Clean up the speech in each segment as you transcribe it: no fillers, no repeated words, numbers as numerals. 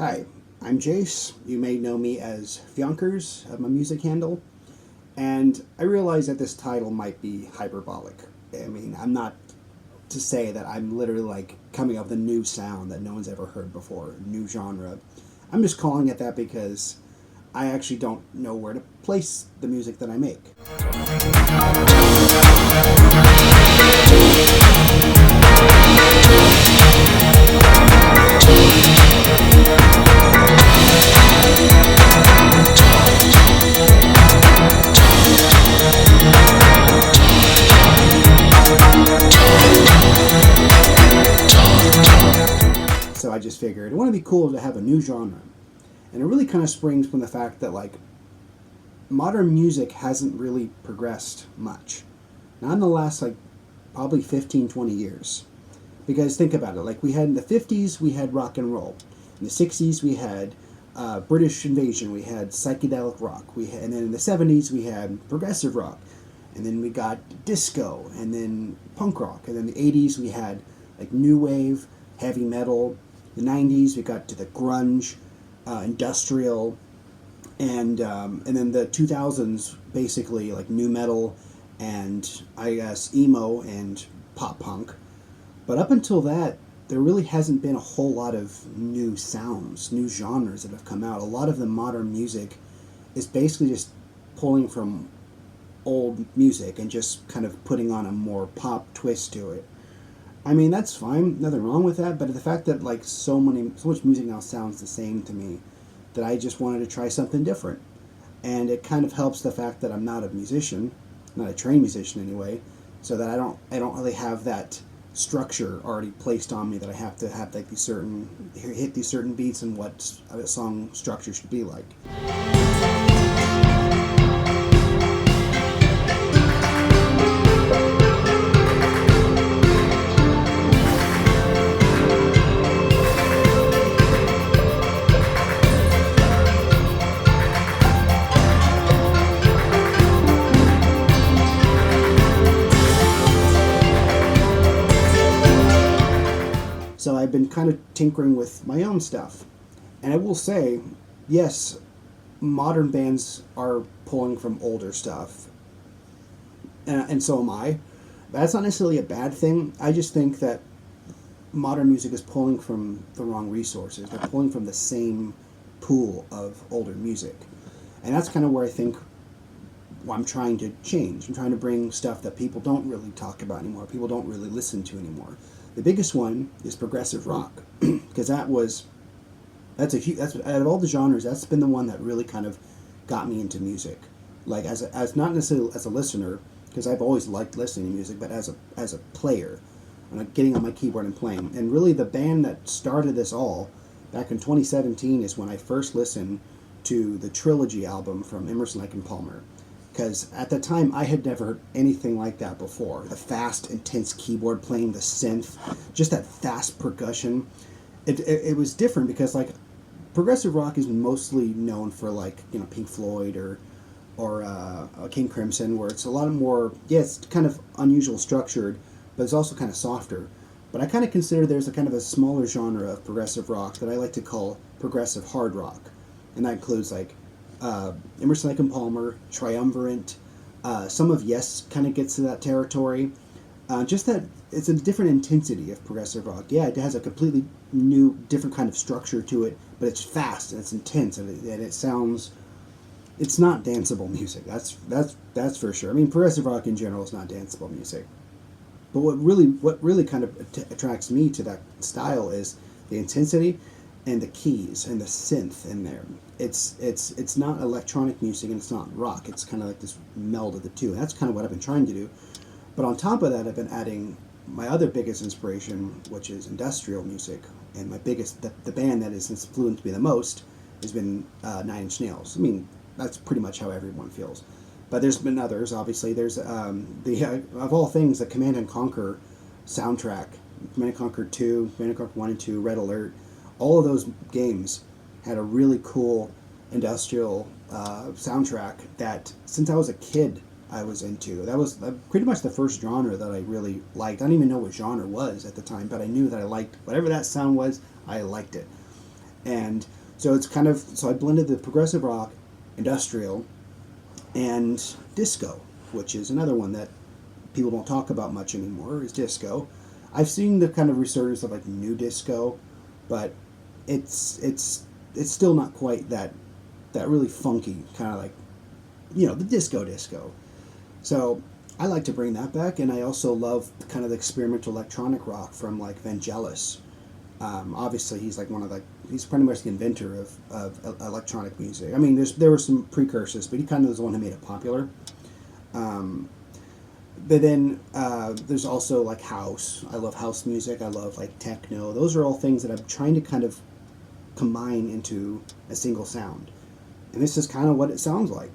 Hi, I'm Jace. You may know me as Fyonkers of my music handle, and I realize that this title might be hyperbolic. I mean, I'm not to say that I'm literally like coming up with a new sound that no one's ever heard before, new genre. I'm just calling it that because I actually don't know where to place the music that I make. So I just figured it would be cool to have a new genre. And it really kind of springs from the fact that like modern music hasn't really progressed much. Not in the last like probably 15, 20 years. Because think about it, like we had in the 50s we had rock and roll. In the 60s we had British invasion, we had psychedelic rock. And then in the 70s we had progressive rock. And then we got disco and then punk rock. And then in the 80s we had like new wave, heavy metal. The 90s we got to the grunge, industrial, and then the 2000s basically like new metal and I guess emo and pop punk. But up until that, there really hasn't been a whole lot of new sounds, new genres that have come out. A lot of the modern music is basically just pulling from old music and just kind of putting on a more pop twist to it. I mean, that's fine, nothing wrong with that, but the fact that like so much music now sounds the same to me, that I just wanted to try something different. And it kind of helps the fact that I'm not a musician, not a trained musician anyway, so that I don't really have that structure already placed on me that I have to have like hit these certain beats and what a song structure should be like. So I've been kind of tinkering with my own stuff. And I will say, yes, modern bands are pulling from older stuff. And so am I. That's not necessarily a bad thing. I just think that modern music is pulling from the wrong resources. They're pulling from the same pool of older music. And that's kind of where I think I'm trying to change. I'm trying to bring stuff that people don't really talk about anymore, people don't really listen to anymore. The biggest one is progressive rock, because that's out of all the genres, that's been the one that really kind of got me into music. Like as not necessarily as a listener, because I've always liked listening to music, but as a player, and like getting on my keyboard and playing. And really, the band that started this all back in 2017 is when I first listened to the Trilogy album from Emerson, Lake and Palmer. Because at the time I had never heard anything like that before. The fast, intense keyboard playing, the synth, just that fast percussion. It was different because like progressive rock is mostly known for like Pink Floyd or King Crimson, where it's a lot more it's kind of unusual structured, but it's also kind of softer. But I kind of consider there's a kind of a smaller genre of progressive rock that I like to call progressive hard rock, and that includes like Emerson, Lake and Palmer, Triumvirate. Some of Yes kind of gets to that territory. Just that it's a different intensity of progressive rock. Yeah, it has a completely new, different kind of structure to it, but it's fast and it's intense and it sounds. It's not danceable music. That's for sure. I mean, progressive rock in general is not danceable music. But what really kind of attracts me to that style is the intensity and the keys and the synth in there. It's not electronic music and it's not rock. It's kind of like this meld of the two. And that's kind of what I've been trying to do. But on top of that, I've been adding my other biggest inspiration, which is industrial music. And my biggest, the band that has influenced me the most has been Nine Inch Nails. I mean, that's pretty much how everyone feels. But there's been others, obviously. There's of all things, the Command and Conquer soundtrack, Command and Conquer 2, Command and Conquer 1 and 2, Red Alert. All of those games had a really cool industrial soundtrack that since I was a kid I was into. That was pretty much the first genre that I really liked. I don't even know what genre was at the time, but I knew that I liked whatever that sound was. I liked it. And so it's kind of, so I blended the progressive rock, industrial, and disco, which is another one that people don't talk about much anymore, is disco. I've seen the kind of resurgence of like new disco, but it's still not quite that really funky kind of like, the disco. So I like to bring that back, and I also love kind of the experimental electronic rock from like Vangelis. Obviously, he's like he's pretty much the inventor of electronic music. I mean, there were some precursors, but he kind of was the one who made it popular. Um, but then there's also like house. I love house music. I love like techno. Those are all things that I'm trying to kind of combine into a single sound. And this is kind of what it sounds like.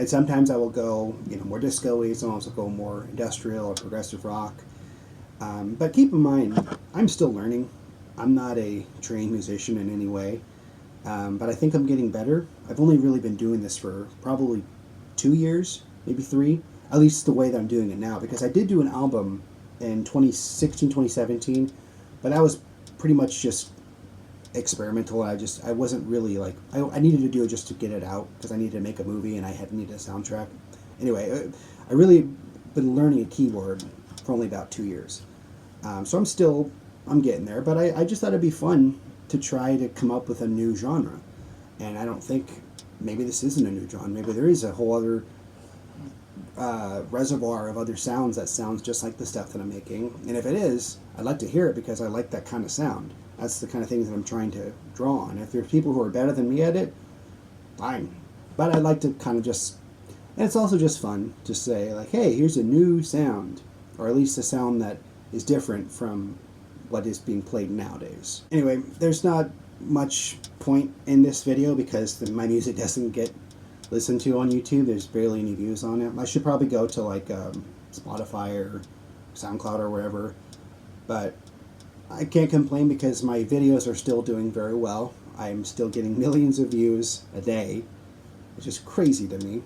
And sometimes I will go, more disco-y. Sometimes I'll go more industrial or progressive rock. But keep in mind, I'm still learning. I'm not a trained musician in any way, but I think I'm getting better. I've only really been doing this for probably 2 years, maybe 3, at least the way that I'm doing it now, because I did do an album in 2016, 2017, but that was pretty much just experimental. I wasn't really like, I needed to do it just to get it out because I needed to make a movie and I had needed a soundtrack. Anyway, I really been learning a keyboard for only about 2 years. So I'm getting there, but I just thought it'd be fun to try to come up with a new genre. And I don't think, maybe this isn't a new genre. Maybe there is a whole other reservoir of other sounds that sounds just like the stuff that I'm making. And if it is, I'd like to hear it because I like that kind of sound. That's the kind of things that I'm trying to draw on. If there's people who are better than me at it, fine. But I'd like to kind of just, and it's also just fun to say like, hey, here's a new sound, or at least a sound that is different from what is being played nowadays. Anyway, there's not much point in this video because my music doesn't get listened to on YouTube. There's barely any views on it. I should probably go to like Spotify or SoundCloud or wherever, but I can't complain because my videos are still doing very well. I'm still getting millions of views a day, which is crazy to me.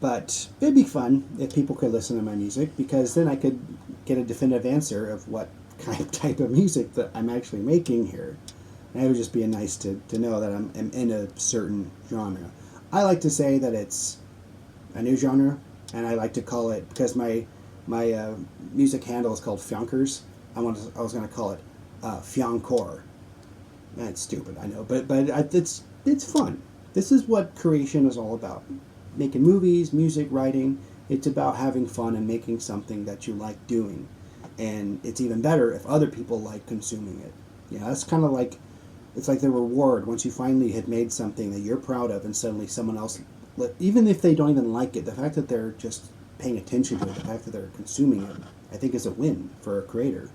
But it'd be fun if people could listen to my music because then I could get a definitive answer of what kind of type of music that I'm actually making here. And it would just be nice to know that I'm in a certain genre. I like to say that it's a new genre, and I like to call it, because my music handle is called Fjonkers. I was going to call it Fjonkcore. That's stupid, I know, but it's fun. This is what creation is all about. Making movies, music, writing. It's about having fun and making something that you like doing. And it's even better if other people like consuming it. Yeah, that's kind of like, it's like the reward once you finally had made something that you're proud of and suddenly someone else, even if they don't even like it, the fact that they're just paying attention to it, the fact that they're consuming it, I think is a win for a creator.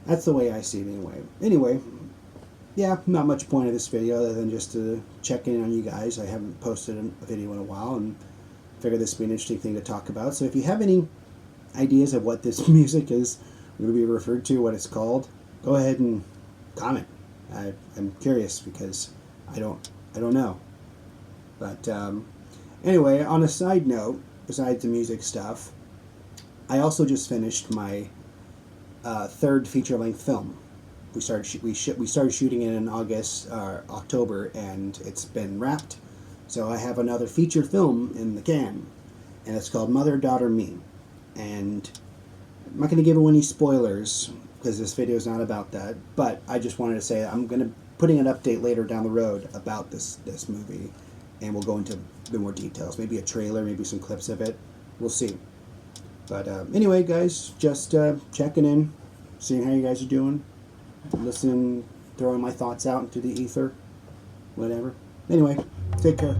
That's the way I see it anyway. Yeah, not much point of this video other than just to check in on you guys. I haven't posted a video in a while and figured this would be an interesting thing to talk about. So if you have any ideas of what this music is going to be referred to, what it's called, go ahead and comment. I'm curious because I don't know. But anyway, on a side note, besides the music stuff, I also just finished my third feature-length film. We started shooting it in October, and it's been wrapped. So I have another feature film in the can, and it's called Mother, Daughter, Me. And I'm not going to give away any spoilers because this video is not about that. But I just wanted to say I'm going to putting an update later down the road about this movie, and we'll go into a bit more details. Maybe a trailer, maybe some clips of it. We'll see. But anyway, guys, just checking in, seeing how you guys are doing, listening, throwing my thoughts out into the ether, whatever. Anyway, take care.